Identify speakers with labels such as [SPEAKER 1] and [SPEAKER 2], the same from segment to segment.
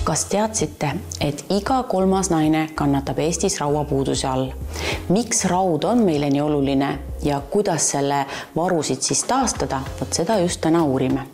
[SPEAKER 1] Kas teadsite, et iga 3. naine kannatab Eestis rauapuuduse all? Miks raud on meile nii oluline ja kuidas selle varusid siis taastada? Vot seda just täna uurime.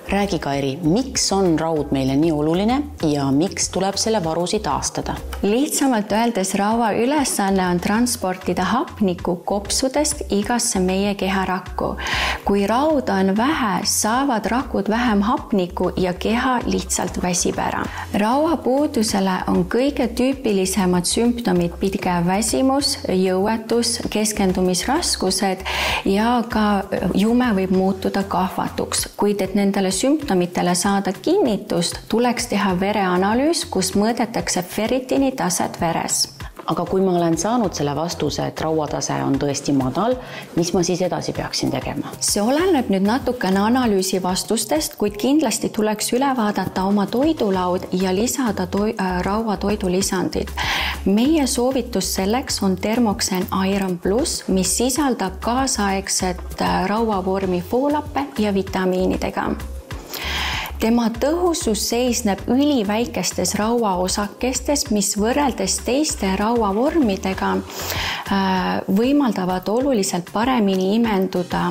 [SPEAKER 1] Räägi, Kairi, miks on raud meile nii oluline ja miks tuleb selle varusid taastada?
[SPEAKER 2] Lihtsamalt öeldes raua ülesanne on transportida hapnikku kopsudest igasse meie keharakku. Kui raud on vähe, saavad rakud vähem hapnikku ja keha lihtsalt väsib ära. Rauapuudusele on kõige tüüpilisemad sümptomid pidev väsimus, jõuetus, keskendumisraskused ja ka jume võib muutuda kahvatuks. Kuid et nendele sümptomitele saada kinnitust, tuleks teha vereanalüüs, kus mõõdetakse ferritiini taset veres.
[SPEAKER 1] Aga kui ma olen saanud selle vastuse, et rauatase on tõesti madal, mis ma siis edasi peaksin tegema?
[SPEAKER 2] See oleneb nüüd natukene analüüsi vastustest, kuid kindlasti tuleks üle vaadata oma toidulaud ja lisada raua toidulisandid. Meie soovitus selleks on Thermoxen Iron Plus, mis sisaldab kaasaegset rauavormi foolappe ja vitamiinidega. Tema tõhusus seisneb üliväikestes rauaosakestes, mis võrreldes teiste rauavormidega võimaldavad oluliselt paremini imenduda.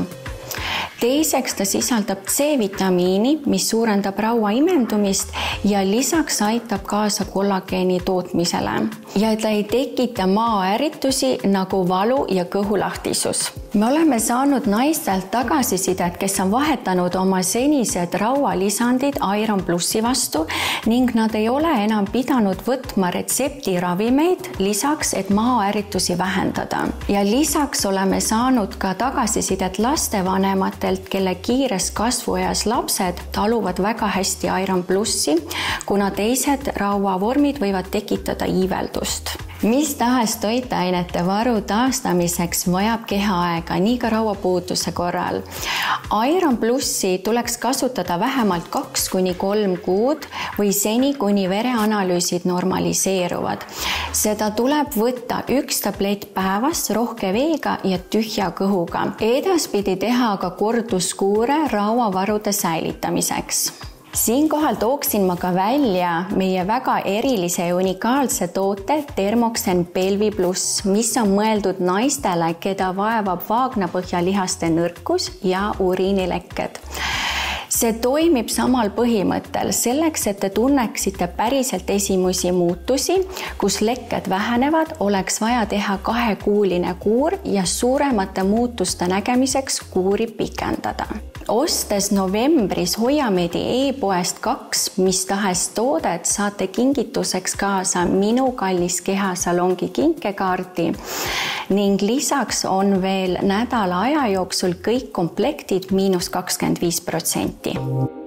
[SPEAKER 2] Teiseks ta sisaldab C-vitamiini, mis suurendab raua imendumist ja lisaks aitab kaasa kollageeni tootmisele. Ja ta ei tekita maaäritusi nagu valu ja kõhulahtisus. Me oleme saanud naistelt tagasisidet, kes on vahetanud oma senised raualisandid Iron Plussi vastu ning nad ei ole enam pidanud võtma retseptiravimeid lisaks, et maaäritusi vähendada. Ja lisaks oleme saanud ka tagasisidet lastevanematelt, kelle kiires kasvueas lapsed taluvad väga hästi Iron Plussi, kuna teised rauavormid võivad tekitada iiveldust. Mis tahes toitainete varu taastamiseks vajab keha aega, nii ka rauapuuduse korral. Iron Plussi tuleks kasutada vähemalt 2–3 kuud või seni, kuni vereanalüüsid normaliseeruvad. Seda tuleb võtta 1 tablett päevas rohke veega ja tühja kõhuga. Edaspidi teha ka korduskuure rauavarude säilitamiseks. Siinkohal tooksin ma ka välja meie väga erilise ja unikaalse toote Thermoxen Pelvi Plus, mis on mõeldud naistele, keda vaevab vaagnapõhjalihaste nõrkus ja uriinilekked. See toimib samal põhimõttel selleks, et te tunneksite päriselt esimesi muutusi, kus lekked vähenevad, oleks vaja teha 2-kuuline kuur ja suuremate muutuste nägemiseks kuuri pikendada. Ostes novembris Hoiamedi e-poest 2 mis tahes toodet, saate kingituseks kaasa minu kallis kehasalongi kinkekaarti ning lisaks on veel nädala aja jooksul kõik komplektid -25%.